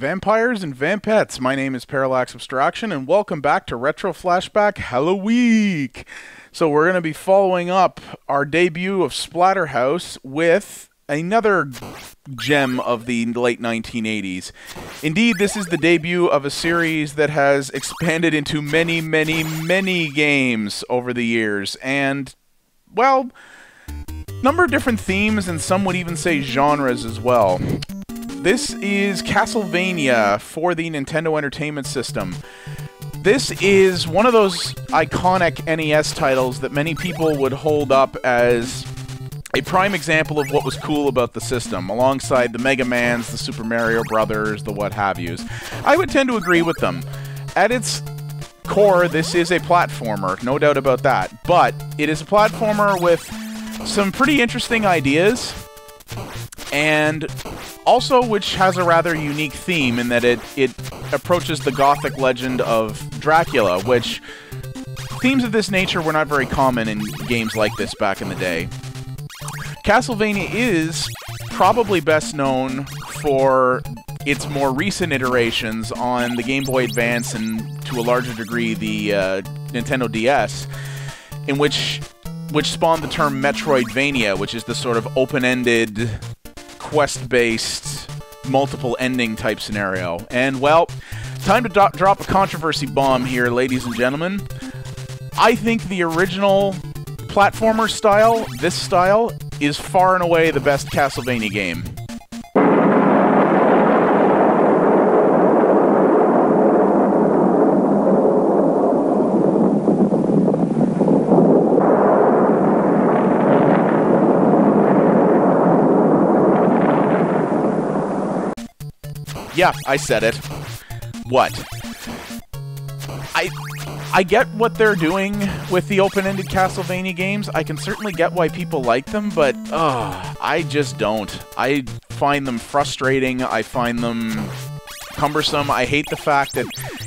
vampires and vampettes. My name is Parallax Abstraction, and welcome back to Retro Flashback Halloweek. So we're going to be following up our debut of Splatterhouse with another gem of the late 1980s. Indeed, this is the debut of a series that has expanded into many, many, many games over the years, and, well, number of different themes, and some would even say genres as well. This is Castlevania for the Nintendo Entertainment System. This is one of those iconic NES titles that many people would hold up as a prime example of what was cool about the system, alongside the Mega Mans, the Super Mario Brothers, the what have yous. I would tend to agree with them. At its core, this is a platformer, no doubt about that, but it is a platformer with some pretty interesting ideas, and also which has a rather unique theme in that it approaches the gothic legend of Dracula, which themes of this nature were not very common in games like this back in the day. Castlevania is probably best known for its more recent iterations on the Game Boy Advance and, to a larger degree, the Nintendo DS, in which spawned the term Metroidvania, which is the sort of open-ended, quest-based, multiple-ending type scenario. And, well, time to drop a controversy bomb here, ladies and gentlemen. I think the original platformer style, this style, is far and away the best Castlevania game. Yeah, I said it. What? I get what they're doing with the open-ended Castlevania games. I can certainly get why people like them, but I just don't. I find them frustrating. I find them cumbersome. I hate the fact that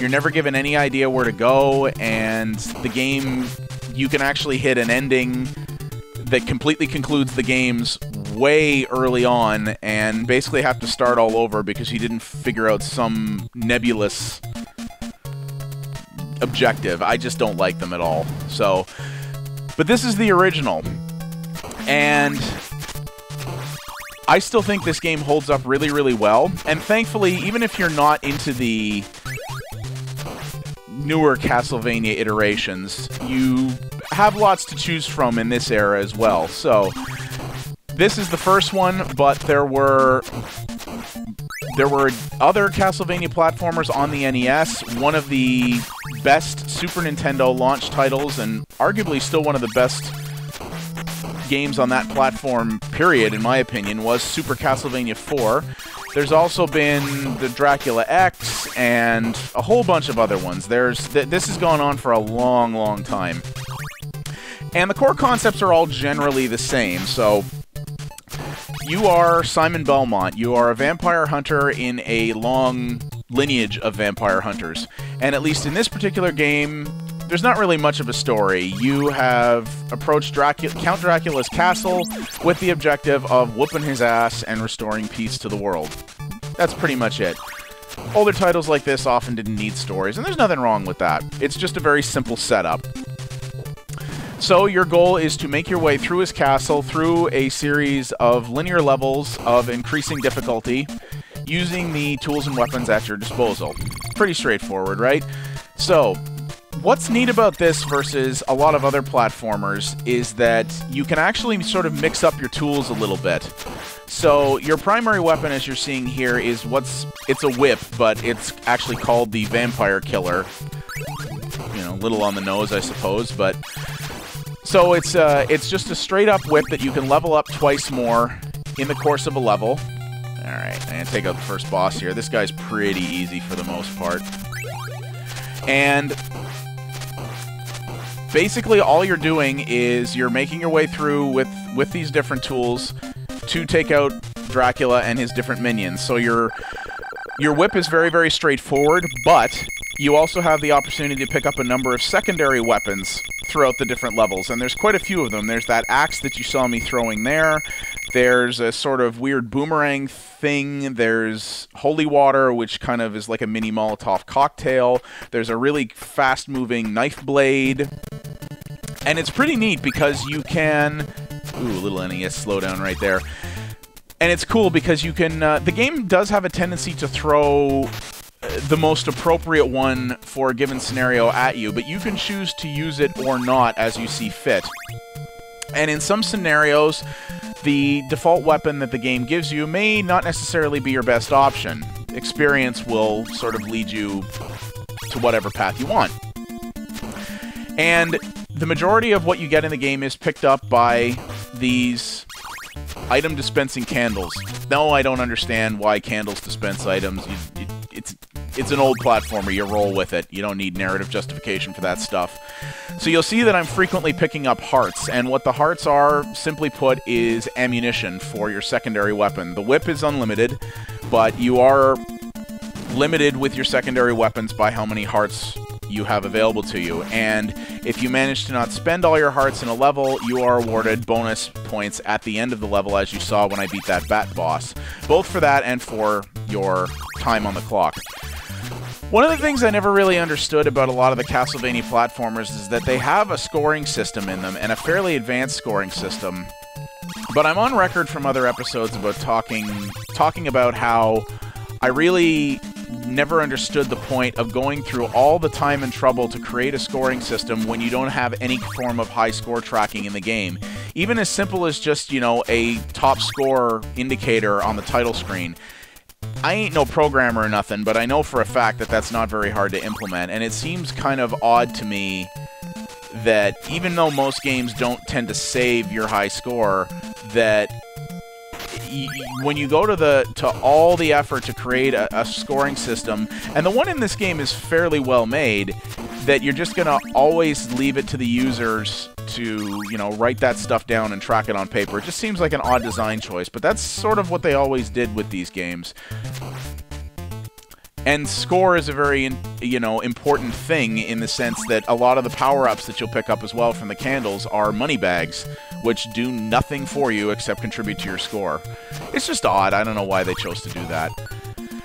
you're never given any idea where to go, and the game, you can actually hit an ending that completely concludes the games way early on and basically have to start all over because you didn't figure out some nebulous objective. I just don't like them at all. So, but this is the original, and I still think this game holds up really, really well. And thankfully, even if you're not into the newer Castlevania iterations, you have lots to choose from in this era as well. So, this is the first one, but there were other Castlevania platformers on the NES. One of the best Super Nintendo launch titles, and arguably still one of the best games on that platform, period, in my opinion, was Super Castlevania 4. There's also been the Dracula X and a whole bunch of other ones. This has gone on for a long, long time. And the core concepts are all generally the same, so you are Simon Belmont. You are a vampire hunter in a long lineage of vampire hunters. And at least in this particular game, there's not really much of a story. You have approached Count Dracula's castle with the objective of whooping his ass and restoring peace to the world. That's pretty much it. Older titles like this often didn't need stories, and there's nothing wrong with that. It's just a very simple setup. So your goal is to make your way through his castle through a series of linear levels of increasing difficulty using the tools and weapons at your disposal. Pretty straightforward, right? So, what's neat about this versus a lot of other platformers is that you can actually sort of mix up your tools a little bit. So, your primary weapon, as you're seeing here, is it's a whip, but it's actually called the Vampire Killer. You know, a little on the nose, I suppose, but so it's just a straight-up whip that you can level up twice more in the course of a level. Alright, I'm going to take out the first boss here. This guy's pretty easy for the most part. And basically all you're doing is you're making your way through with these different tools to take out Dracula and his different minions. So your whip is very, very straightforward, but you also have the opportunity to pick up a number of secondary weapons throughout the different levels, and there's quite a few of them. There's that axe that you saw me throwing there. There's a sort of weird boomerang thing. There's holy water, which kind of is like a mini Molotov cocktail. There's a really fast-moving knife blade. And it's pretty neat because you can... Ooh, little NES slowdown right there. And it's cool because you can... the game does have a tendency to throw the most appropriate one for a given scenario at you, but you can choose to use it or not as you see fit. And in some scenarios, the default weapon that the game gives you may not necessarily be your best option. Experience will sort of lead you to whatever path you want. And the majority of what you get in the game is picked up by these item dispensing candles. No, I don't understand why candles dispense items. It's an old platformer. You roll with it. You don't need narrative justification for that stuff. So you'll see that I'm frequently picking up hearts, and what the hearts are, simply put, is ammunition for your secondary weapon. The whip is unlimited, but you are limited with your secondary weapons by how many hearts you have available to you. And if you manage to not spend all your hearts in a level, you are awarded bonus points at the end of the level, as you saw when I beat that bat boss. Both for that and for your time on the clock. One of the things I never really understood about a lot of the Castlevania platformers is that they have a scoring system in them, and a fairly advanced scoring system. But I'm on record from other episodes about talking about how I really never understood the point of going through all the time and trouble to create a scoring system when you don't have any form of high score tracking in the game. Even as simple as just, you know, a top score indicator on the title screen. I ain't no programmer or nothing, but I know for a fact that that's not very hard to implement, and it seems kind of odd to me that even though most games don't tend to save your high score, that when you go to all the effort to create a scoring system, and the one in this game is fairly well made, that you're just going to always leave it to the users to, you know, write that stuff down and track it on paper. It just seems like an odd design choice, but that's sort of what they always did with these games. And score is a very, you know, important thing in the sense that a lot of the power-ups that you'll pick up as well from the candles are money bags, which do nothing for you except contribute to your score. It's just odd. I don't know why they chose to do that.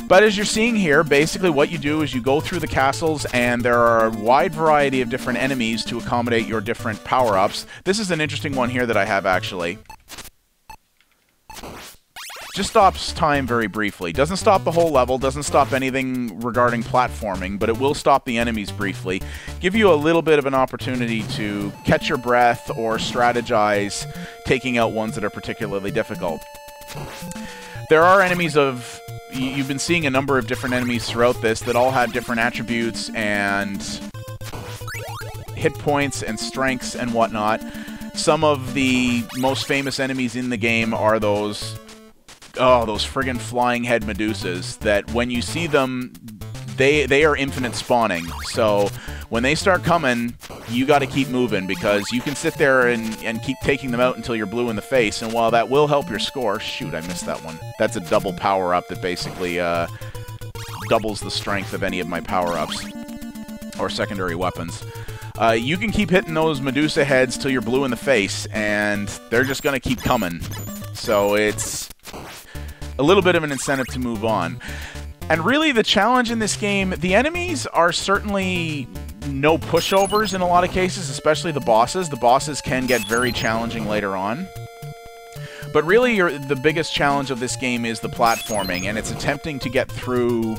But as you're seeing here, basically what you do is you go through the castles, and there are a wide variety of different enemies to accommodate your different power-ups. This is an interesting one here that I have, actually. Just stops time very briefly. Doesn't stop the whole level, doesn't stop anything regarding platforming, but it will stop the enemies briefly. Give you a little bit of an opportunity to catch your breath or strategize, taking out ones that are particularly difficult. There are enemies of... You've been seeing a number of different enemies throughout this that all have different attributes and hit points and strengths and whatnot. Some of the most famous enemies in the game are those friggin' flying head Medusas that when you see them, they are infinite spawning. So when they start coming, you got to keep moving because you can sit there and keep taking them out until you're blue in the face. And while that will help your score, shoot, I missed that one. That's a double power-up that basically doubles the strength of any of my power-ups or secondary weapons. You can keep hitting those Medusa heads till you're blue in the face, and they're just going to keep coming. So it's a little bit of an incentive to move on. And really, the challenge in this game, the enemies are certainly no pushovers in a lot of cases, especially the bosses. The bosses can get very challenging later on. But really, the biggest challenge of this game is the platforming, and it's attempting to get through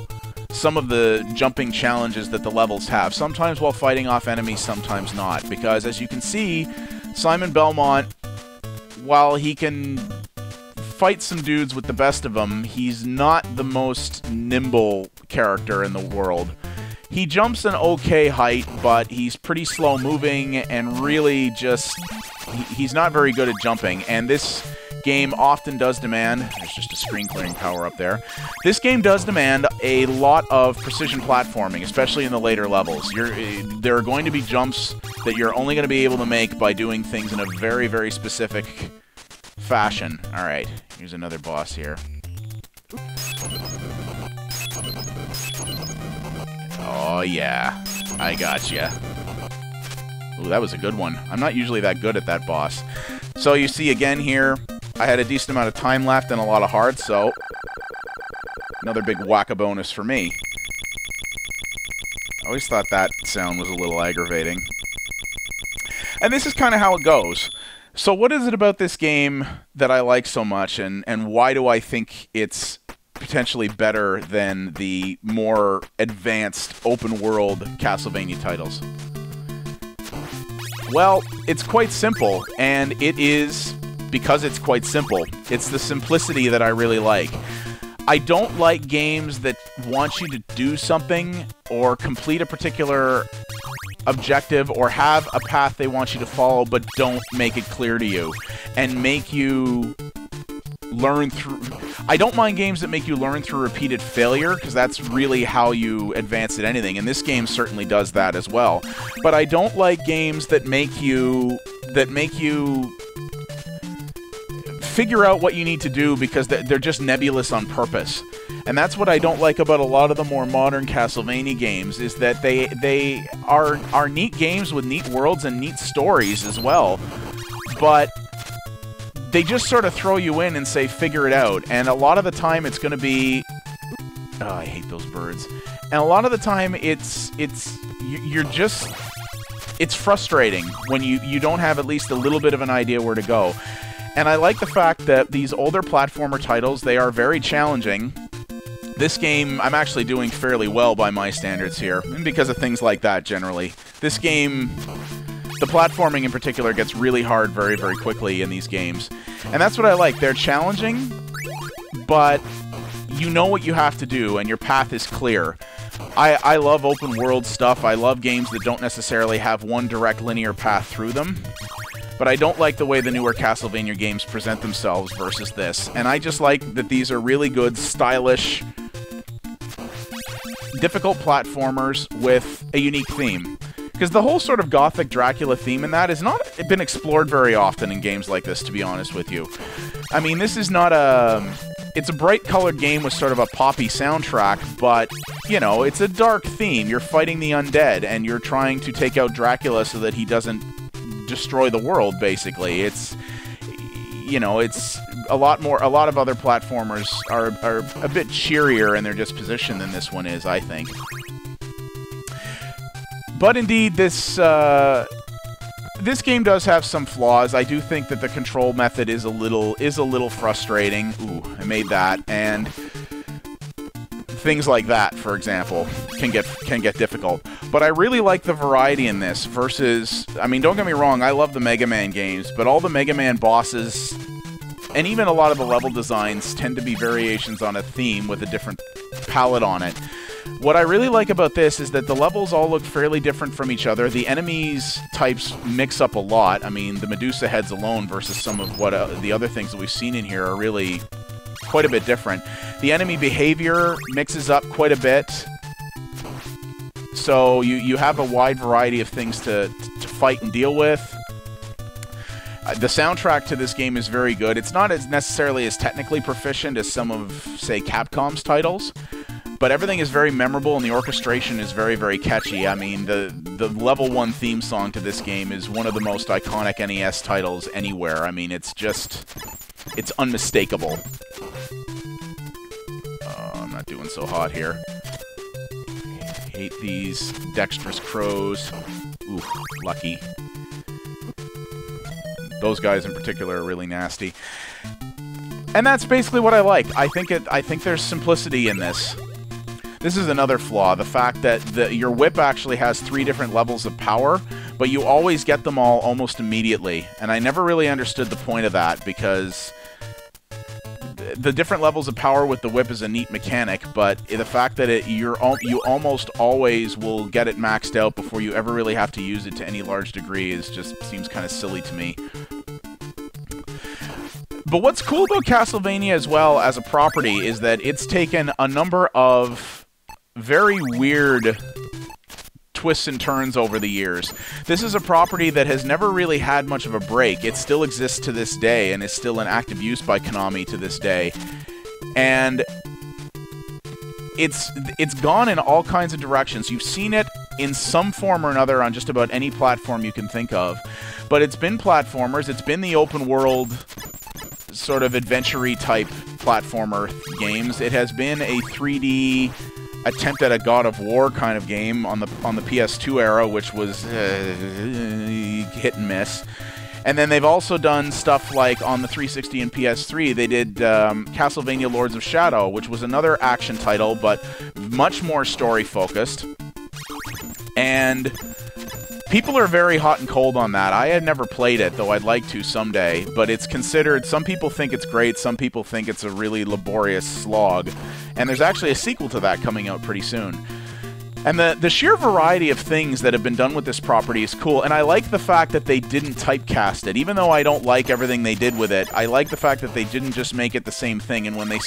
some of the jumping challenges that the levels have. Sometimes while fighting off enemies, sometimes not. Because as you can see, Simon Belmont, while he can fight some dudes with the best of them, he's not the most nimble character in the world. He jumps an okay height, but he's pretty slow moving and really just... he's not very good at jumping, and this game often does demand... There's just a screen clearing power up there. This game does demand a lot of precision platforming, especially in the later levels. There are going to be jumps that you're only going to be able to make by doing things in a very, very specific fashion. Alright, here's another boss here. Oh yeah, I gotcha. Ooh, that was a good one. I'm not usually that good at that boss. So you see again here, I had a decent amount of time left and a lot of hearts, so another big whack-a-bonus for me. I always thought that sound was a little aggravating. And this is kind of how it goes. So what is it about this game that I like so much, and why do I think it's potentially better than the more advanced open-world Castlevania titles? Well, it's quite simple, and it is because it's quite simple. It's the simplicity that I really like. I don't like games that want you to do something or complete a particular objective or have a path they want you to follow but don't make it clear to you and make you learn through... I don't mind games that make you learn through repeated failure, because that's really how you advance at anything, and this game certainly does that as well. But I don't like games that make you figure out what you need to do because they're just nebulous on purpose. And that's what I don't like about a lot of the more modern Castlevania games, is that they are neat games with neat worlds and neat stories as well, but they just sort of throw you in and say, figure it out. And a lot of the time it's going to be... Oh, I hate those birds. And a lot of the time you're just... It's frustrating when you don't have at least a little bit of an idea where to go. And I like the fact that these older platformer titles, they are very challenging. This game, I'm actually doing fairly well by my standards here, and because of things like that generally. This game... The platforming in particular gets really hard very, very quickly in these games. And that's what I like. They're challenging, but you know what you have to do, and your path is clear. I love open world stuff. I love games that don't necessarily have one direct linear path through them. But I don't like the way the newer Castlevania games present themselves versus this. And I just like that these are really good, stylish, difficult platformers with a unique theme. Because the whole sort of gothic Dracula theme in that has not been explored very often in games like this, to be honest with you. I mean, this is not a... It's a bright-colored game with sort of a poppy soundtrack, but, you know, it's a dark theme. You're fighting the undead, and you're trying to take out Dracula so that he doesn't destroy the world, basically. It's... You know, it's a lot of other platformers are a bit cheerier in their disposition than this one is, I think. But indeed, this game does have some flaws. I do think that the control method is a little frustrating. Ooh, I made that, and things like that, for example, can get difficult. But I really like the variety in this versus... I mean, don't get me wrong, I love the Mega Man games, but all the Mega Man bosses, and even a lot of the level designs, tend to be variations on a theme with a different palette on it. What I really like about this is that the levels all look fairly different from each other. The enemies types mix up a lot. I mean, the Medusa heads alone versus some of what the other things that we've seen in here are really quite a bit different. The enemy behavior mixes up quite a bit. So you have a wide variety of things to fight and deal with. The soundtrack to this game is very good. It's not necessarily as technically proficient as some of, say, Capcom's titles, but everything is very memorable, and the orchestration is very, very catchy. I mean, the Level 1 theme song to this game is one of the most iconic NES titles anywhere. I mean, it's unmistakable. I'm not doing so hot here. I hate these dexterous crows. Ooh, lucky. Those guys in particular are really nasty. And that's basically what I like. I think there's simplicity in this. This is another flaw, the fact that your whip actually has 3 different levels of power, but you always get them all almost immediately. And I never really understood the point of that, because the different levels of power with the whip is a neat mechanic, but the fact that you almost always will get it maxed out before you ever really have to use it to any large degree just seems kind of silly to me. But what's cool about Castlevania as well as a property is that it's taken a number of very weird twists and turns over the years. This is a property that has never really had much of a break. It still exists to this day and is still in active use by Konami to this day. And it's gone in all kinds of directions. You've seen it in some form or another on just about any platform you can think of. But it's been platformers, it's been the open world sort of adventure-y type platformer games. It has been a 3D attempt at a God of War kind of game on the PS2 era, which was hit and miss. And then they've also done stuff like on the 360 and PS3, they did Castlevania Lords of Shadow, which was another action title, but much more story-focused. And people are very hot and cold on that. I had never played it, though I'd like to someday, but it's considered, some people think it's great, some people think it's a really laborious slog. And there's actually a sequel to that coming out pretty soon. And the sheer variety of things that have been done with this property is cool, and I like the fact that they didn't typecast it. Even though I don't like everything they did with it, I like the fact that they didn't just make it the same thing, and when they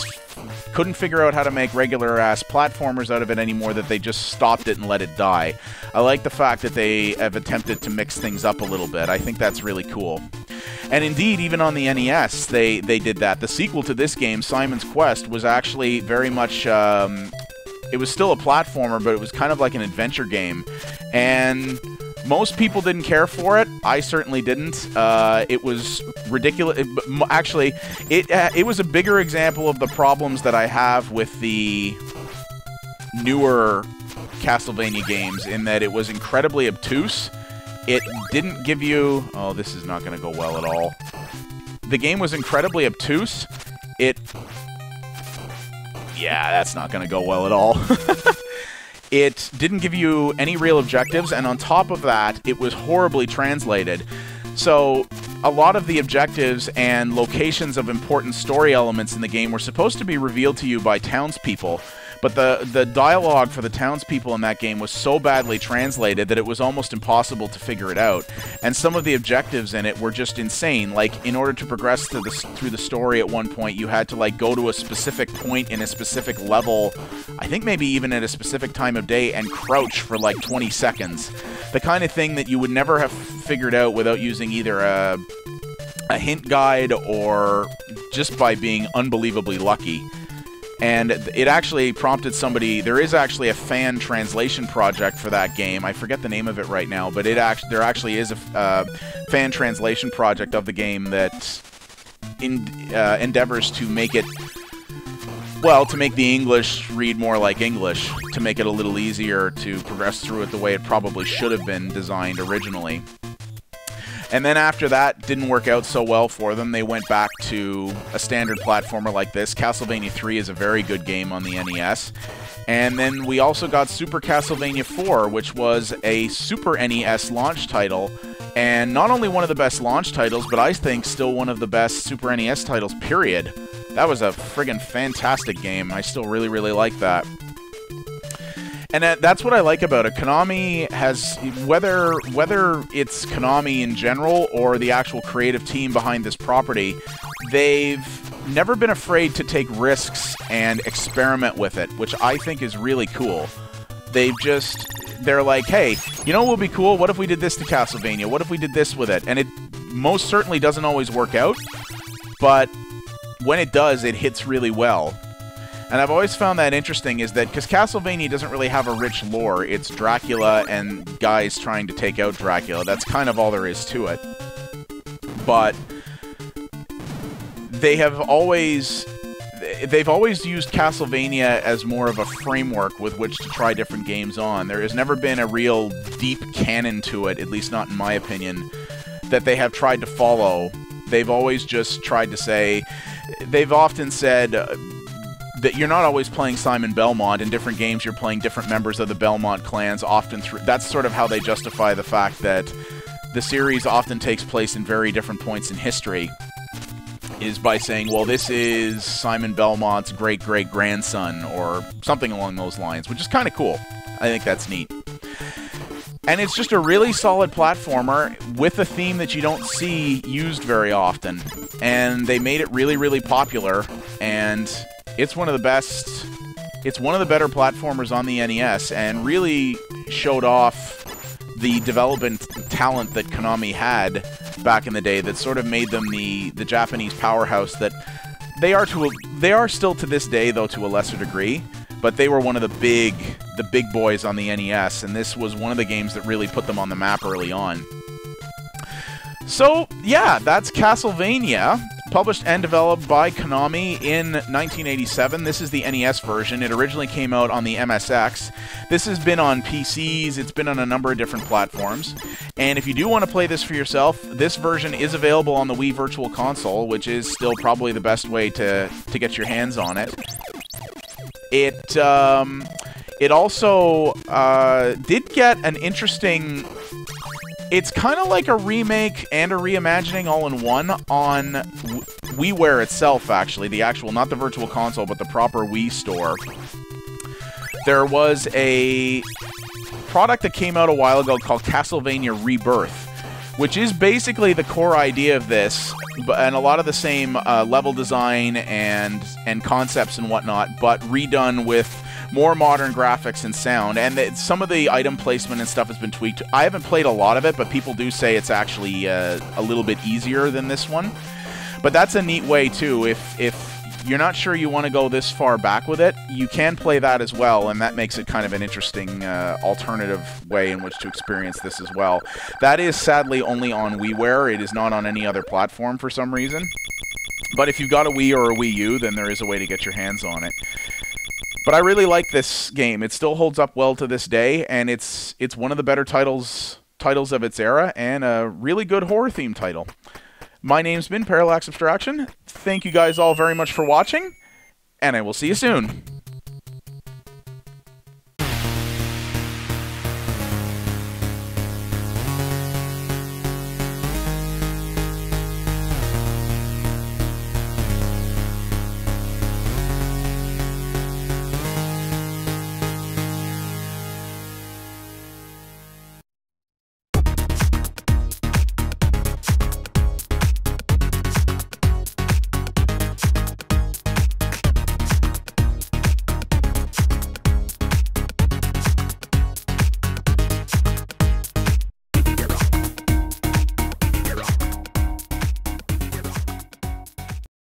couldn't figure out how to make regular-ass platformers out of it anymore, that they just stopped it and let it die. I like the fact that they have attempted to mix things up a little bit. I think that's really cool. And indeed, even on the NES, they did that. The sequel to this game, Simon's Quest, was actually very much... it was still a platformer, but it was kind of like an adventure game. And most people didn't care for it. I certainly didn't. It was ridiculous. Actually, it was a bigger example of the problems that I have with the newer Castlevania games, in that it was incredibly obtuse. It didn't give you... Oh, this is not going to go well at all. The game was incredibly obtuse. Yeah, that's not going to go well at all. It didn't give you any real objectives, and on top of that, it was horribly translated. So, a lot of the objectives and locations of important story elements in the game were supposed to be revealed to you by townspeople, but the dialogue for the townspeople in that game was so badly translated that it was almost impossible to figure it out. And some of the objectives in it were just insane. Like, in order to progress through the story at one point, you had to, like, go to a specific point in a specific level, I think maybe even at a specific time of day, and crouch for, like, 20 seconds. The kind of thing that you would never have figured out without using either a hint guide or just by being unbelievably lucky. And it actually prompted somebody... There is actually a fan translation project for that game. I forget the name of it right now, but there actually is a fan translation project of the game that endeavors to make it... Well, to make the English read more like English, to make it a little easier to progress through it the way it probably should have been designed originally. And then after that didn't work out so well for them, they went back to a standard platformer like this. Castlevania 3 is a very good game on the NES. And then we also got Super Castlevania 4, which was a Super NES launch title. And not only one of the best launch titles, but I think still one of the best Super NES titles, period. That was a friggin' fantastic game. I still really, really like that. And that's what I like about it. Konami has, whether it's Konami in general or the actual creative team behind this property, they've never been afraid to take risks and experiment with it, which I think is really cool. They're like, hey, you know what would be cool? What if we did this to Castlevania? What if we did this with it? And it most certainly doesn't always work out, but when it does, it hits really well. And I've always found that interesting, is that because Castlevania doesn't really have a rich lore, it's Dracula and guys trying to take out Dracula. That's kind of all there is to it. But they've always used Castlevania as more of a framework with which to try different games on. There has never been a real deep canon to it, at least not in my opinion, that they have tried to follow. They've always just tried to say... They've often said... that you're not always playing Simon Belmont. In different games, you're playing different members of the Belmont clans, often through... That's sort of how they justify the fact that the series often takes place in very different points in history, is by saying, well, this is Simon Belmont's great-great-grandson, or something along those lines, which is kind of cool. I think that's neat. And it's just a really solid platformer with a theme that you don't see used very often. And they made it really, really popular, and... It's one of the best, it's one of the better platformers on the NES, and really showed off the development talent that Konami had back in the day that sort of made them the Japanese powerhouse that they are still to this day, though to a lesser degree, but they were one of the big boys on the NES, and this was one of the games that really put them on the map early on. So, yeah, that's Castlevania. published and developed by Konami in 1987. This is the NES version. It originally came out on the MSX. This has been on PCs. It's been on a number of different platforms. And if you do want to play this for yourself, this version is available on the Wii Virtual Console, which is still probably the best way to get your hands on it. It also did get an interesting... It's kind of like a remake and a reimagining all in one on WiiWare itself, actually. The actual, not the Virtual Console, but the proper Wii store. There was a product that came out a while ago called Castlevania Rebirth, which is basically the core idea of this, and a lot of the same level design and concepts and whatnot, but redone with more modern graphics and sound, and some of the item placement and stuff has been tweaked. I haven't played a lot of it, but people do say it's actually a little bit easier than this one. But that's a neat way too. If you're not sure you want to go this far back with it, you can play that as well, and that makes it kind of an interesting alternative way in which to experience this as well. That is sadly only on WiiWare. It is not on any other platform for some reason. But if you've got a Wii or a Wii U, then there is a way to get your hands on it. But I really like this game. It still holds up well to this day, and it's one of the better titles of its era, and a really good horror-themed title. My name's been Parallax Abstraction. Thank you guys all very much for watching, and I will see you soon.